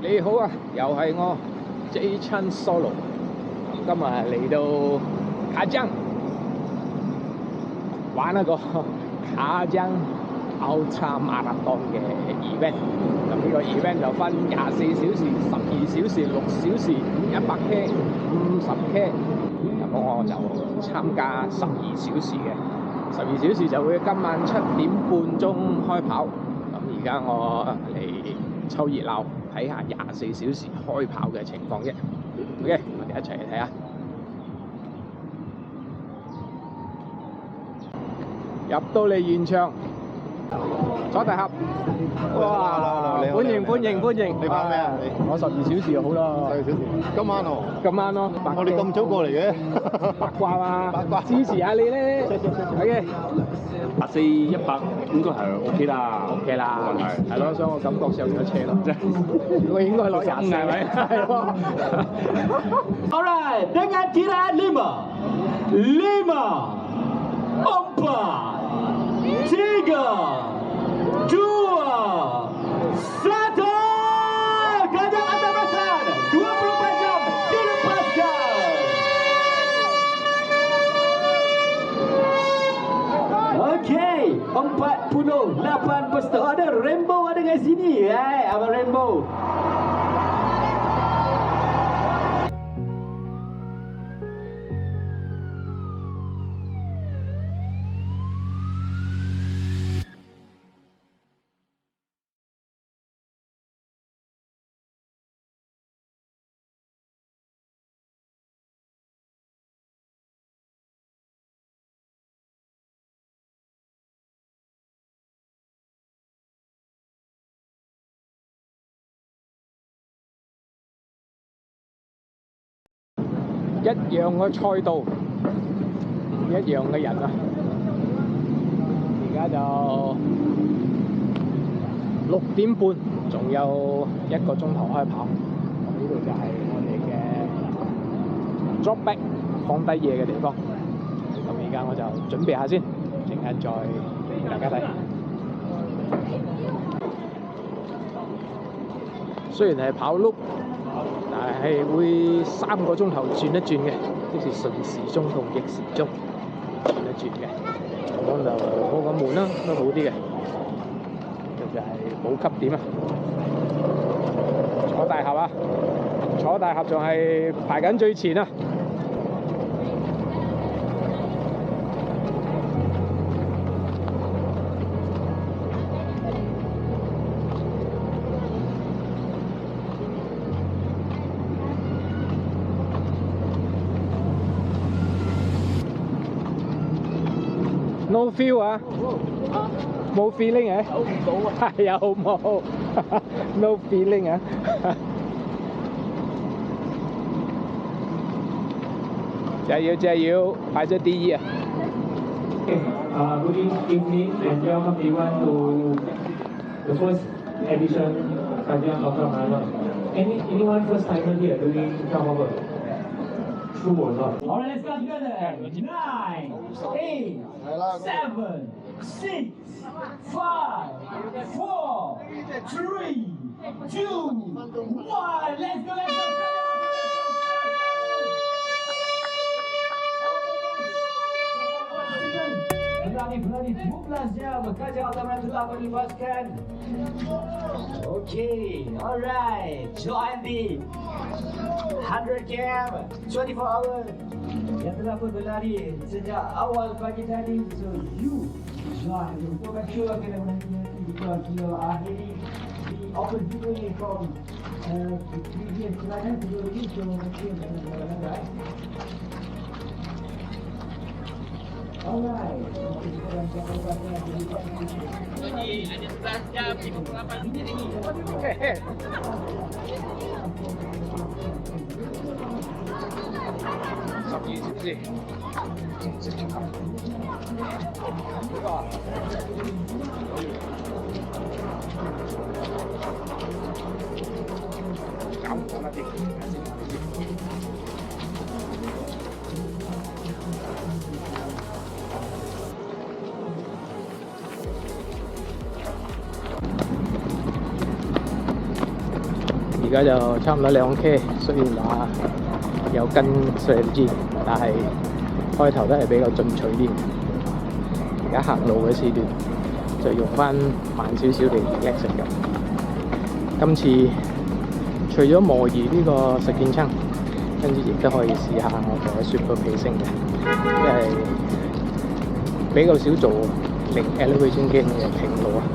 你好啊，又係我 J Chan Solo。今日嚟到卡江玩一個卡江 Ultra Marathon 嘅 event。咁呢個 event 就分24小時、12小時、6小時、100K、50K。咁我就參加12小時嘅，12小時就會今晚7點半鐘開跑。咁而家我嚟湊熱鬧，睇下24小時開跑嘅情況啫。OK， 我哋一齊嚟睇下。入到嚟現場，左大俠，哇！歡迎歡迎歡迎！你跑咩啊？我12小時就好啦。12小時，今晚喎？今晚咯。我哋咁早過嚟嘅，八卦嘛，八卦支持下你咧。OK， 140、100應該係 OK 啦 ，OK 啦，冇問題。係咯，所以我感覺上咗車咯，即係我應該攞24係咪？係咯。Alright, dengan kiraan 5, 4, 3, 2, 1, Kajang Antarabangsa 24 jam dilepaskan. Okey, 48 peserta. Ada Rainbow ada kat sini. Abang Rainbow.一樣嘅賽道，唔一樣嘅人啊！而家就6點半，仲有1個鐘頭開跑。呢度就係我哋嘅 drop back 放低嘢嘅地方。咁而家我就準備下先，陣間再俾大家睇。雖然係跑碌，但係會3個鐘頭轉一轉嘅，即是順時鐘同逆時鐘轉一轉嘅，咁就冇咁悶啦，都好啲嘅。呢就係補給點啊！坐大俠啊！坐大俠仲係排緊最前啊！No feel 啊，冇 feeling 啊，有冇？No feeling 啊，加油加油，排在第一啊！ Good evening and welcome everyone to the first edition Kajang Ultra Marathon. Anyone first timer here doing True or not? Alright, let's go together. 9, 8, 7, 6, 5, 4, 3, 2, 1. Let's go, let's go. Berani 12 jam Kajang Ultra Marathon telah melepaskan. Okay, alright. Join the 100 km 24 hour yang telah pun berlari sejak awal pagi tadi. So you join untuk sure kena menanti because you are heading the open giveaway from the previous runner video ini. So mungkin right. Alright. Jadi ada 11 jam 58 minit lagi. 而家就差唔多2K，雖然話有跟 strategy，但係開頭都係比較進取啲。而家行路嘅時段就用翻慢少少嚟 relax 嘅。今次除咗模擬呢個實踐撐，跟住亦都可以試下我嘅 super pacing 嘅，因為比較少做零 elevation gain 嘅平路啊，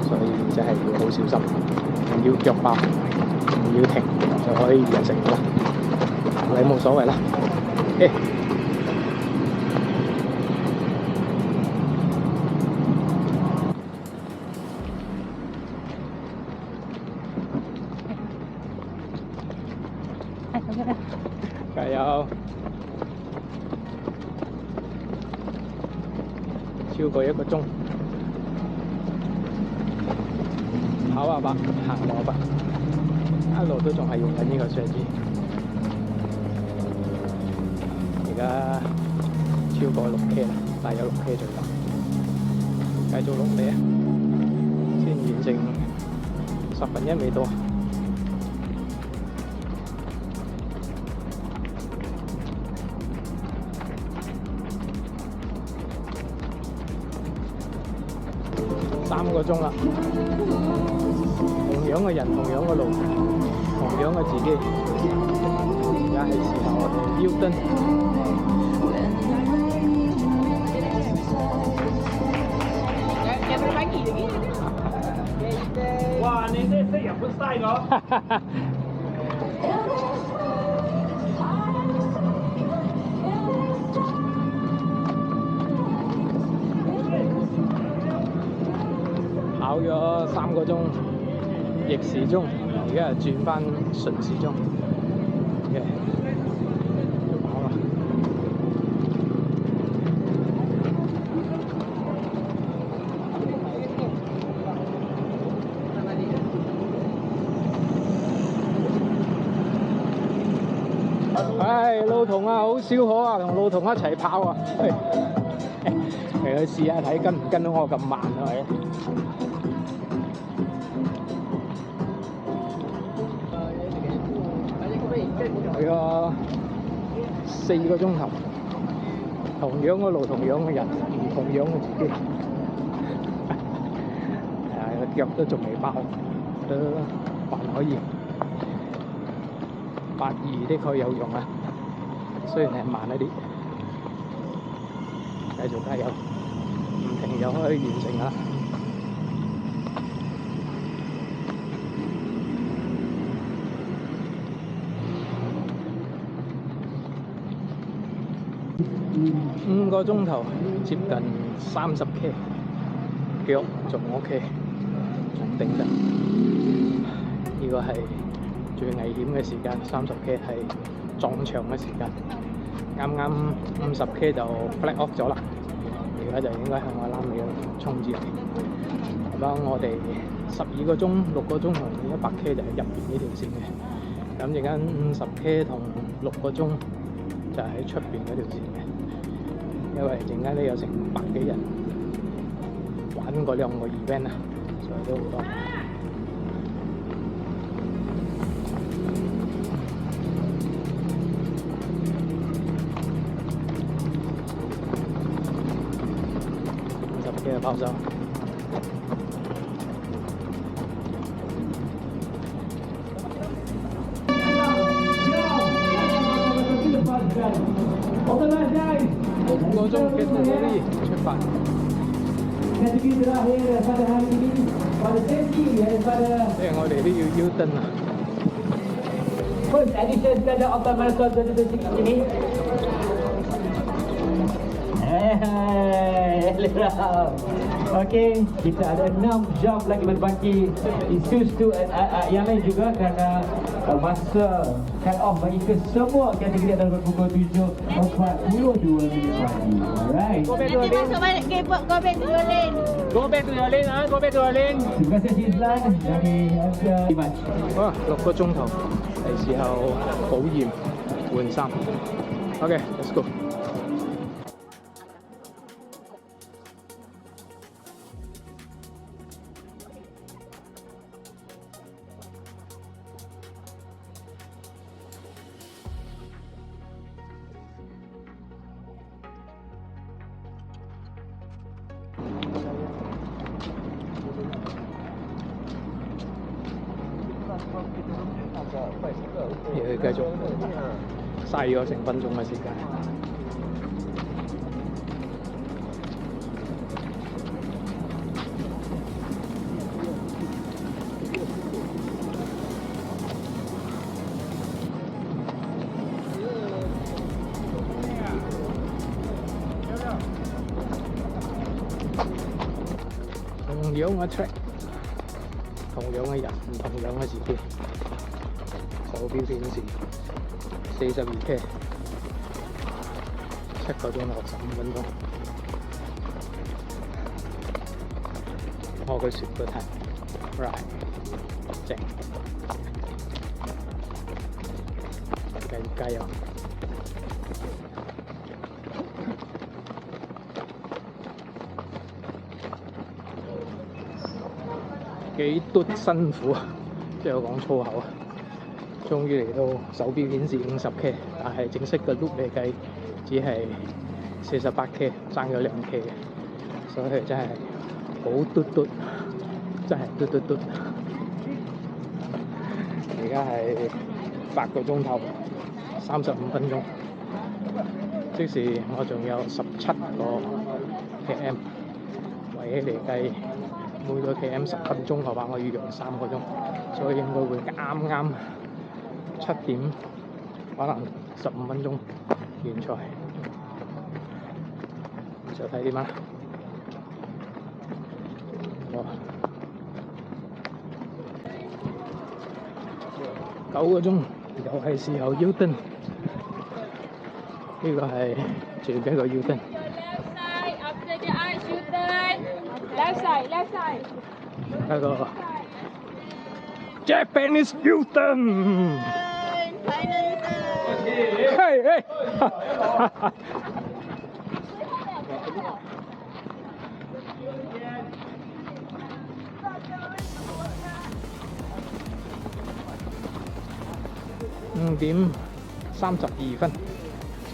所以真係要好小心，唔要腳爆，唔要停就可以完成㗎啦。你冇所謂啦。加油！超過1個鐘，跑下吧，行落吧，一路都仲係用緊呢個相機。而家超過6K啦，大約6K 左右，繼續落嚟啊！先完成1/10未到。3個鐘啦，同樣嘅人，同樣嘅路，同樣嘅自己，而家係時候我哋腰燈。哇！你真係識日本 style 咗。跑咗3個鐘逆時鐘，而家係轉翻順時鐘嘅，要跑啦。唉，路童啊，好少可啊，同路童一齊跑啊！嚟去試下睇跟唔跟到我咁慢啊！係。係啊，4個鐘頭，同樣嘅路，同樣嘅人，唔同樣嘅自己，個腳都仲未爆，都還可以。82的確有用啊，雖然係慢一啲，繼續加油，唔停就可以完成啦。5個鐘頭，接近30K， 腳仲 OK， 仲頂得。呢個係最危險嘅時間，30K 係撞牆嘅時間。啱啱50K 就 flat off 咗啦，而家就應該向我攬尾衝至嚟。咁我哋12個鐘、6個鐘同100K 就係入邊呢條線嘅，咁陣間50K 同6個鐘就喺出邊嗰條線嘅。因為陣間都有成100幾人玩嗰2個 event 啊，所以都好多。50K 嘅跑手。5個鐘嘅Sendiri出發。Kategori terakhir pada hari ini pada sesi daripada我哋都要腰燈啊。First edition Standard Ultra Marathon 2016 ini. Okey, kita ada 6 jam lagi berbaki. Isu yang lain juga kerana masa cut off bagi kesemua kategori adalah pukul 7.42 minit pagi. Alright. Go back to your lane. Go back to your lane 啊 ！Go back to your lane。 Terima kasih Izlan dari Dimas。好啦，6個鐘頭係時候保驗換衫。OK，let's go。而佢繼續嘥咗成分鐘嘅時間。同樣嘅 track， 同樣嘅人，唔同樣嘅時間。手錶顯示42K， 7個鐘頭15分鐘。我嘅雪個睇 ，right， 正，繼續加油！幾嘟辛苦啊！即係我講粗口啊！終於嚟到手錶顯示50K， 但係正式嘅 loop 嚟計只係48K， 爭咗2K 嘅，所以真係好嘟嘟，真係嘟嘟嘟。而家係8個鐘頭35分鐘，即是我仲有17個 km， 為起嚟計。每個 km 10分鐘嘅話，我要用3個鐘，所以應該會啱啱7點，可能15分鐘完賽。就睇點啊！哇，9個鐘又係時候腰燈，呢個係最尾一個腰燈。Left side, left side. 那個 Japanese U-turn， 嘿嘿，5點32分，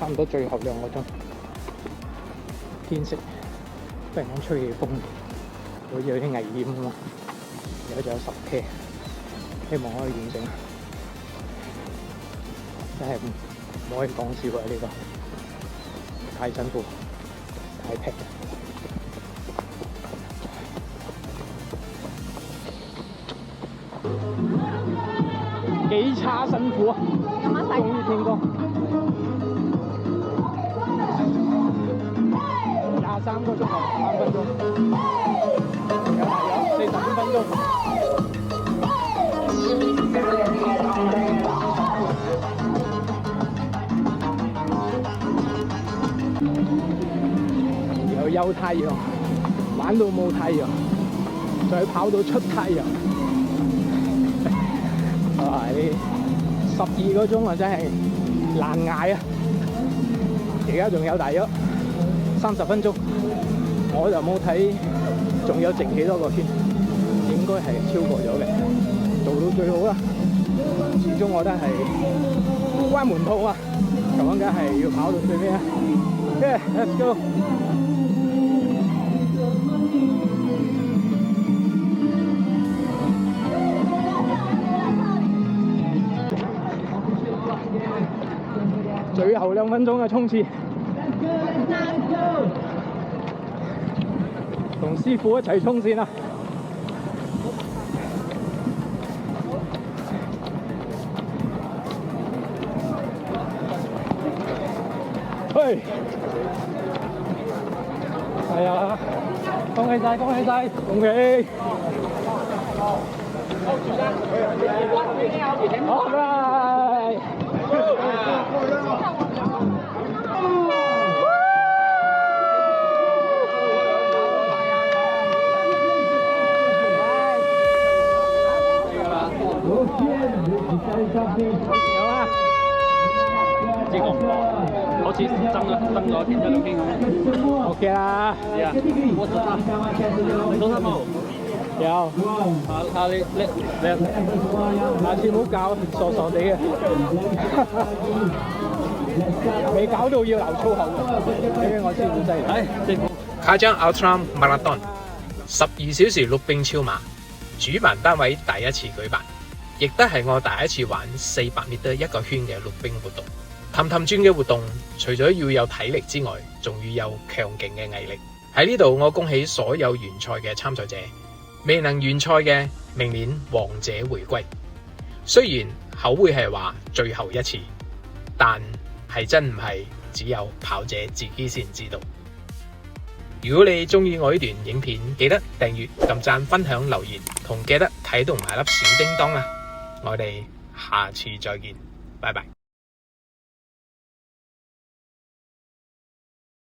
差唔多最後2個鐘。天色忽然間吹起風。好似有啲危險咁啊！而家仲有10K， 希望可以完成。真係唔可以講笑啊！呢個太辛苦，太平。幾差辛苦啊！終於天光。23個鐘頭3分鐘。有45分鐘。又有太陽，玩到冇太陽，再跑到出太陽。12個鐘啊，真係難捱啊！而家仲有大約30分鐘，我就冇睇。仲有剩幾多個圈，應該係超過咗嘅，做到最好啦。始終我覺得係關門套啊，咁樣梗係要跑到最尾啊。Okay, let's go。最後2分鐘嘅衝刺。同師傅一齊衝線啊！喂，係啊！恭喜晒，恭喜晒，恭喜！好嚟！有啊，知覺唔覺，好似登咗天咗邊咁。OK 啦。係啊，我知啦。你做乜冇？有。你，下次唔好教傻傻地嘅，未搞到要流粗口嘅，我師傅犀利。係，師傅。卡江 Ultra Marathon 12小時陸冰超馬，主辦單位第一次舉辦，亦都係我第一次玩400米一個圈嘅陸冰活動。氹氹轉嘅活動，除咗要有體力之外，仲要有強勁嘅毅力。喺呢度，我恭喜所有完賽嘅參賽者，未能完賽嘅，明年王者回歸。雖然口會係話最後一次，但係真唔係只有跑者自己先知道。如果你中意我呢段影片，記得訂閱、撳讚、分享、留言，同記得睇到埋粒小叮當啊！我哋下次再見，拜拜。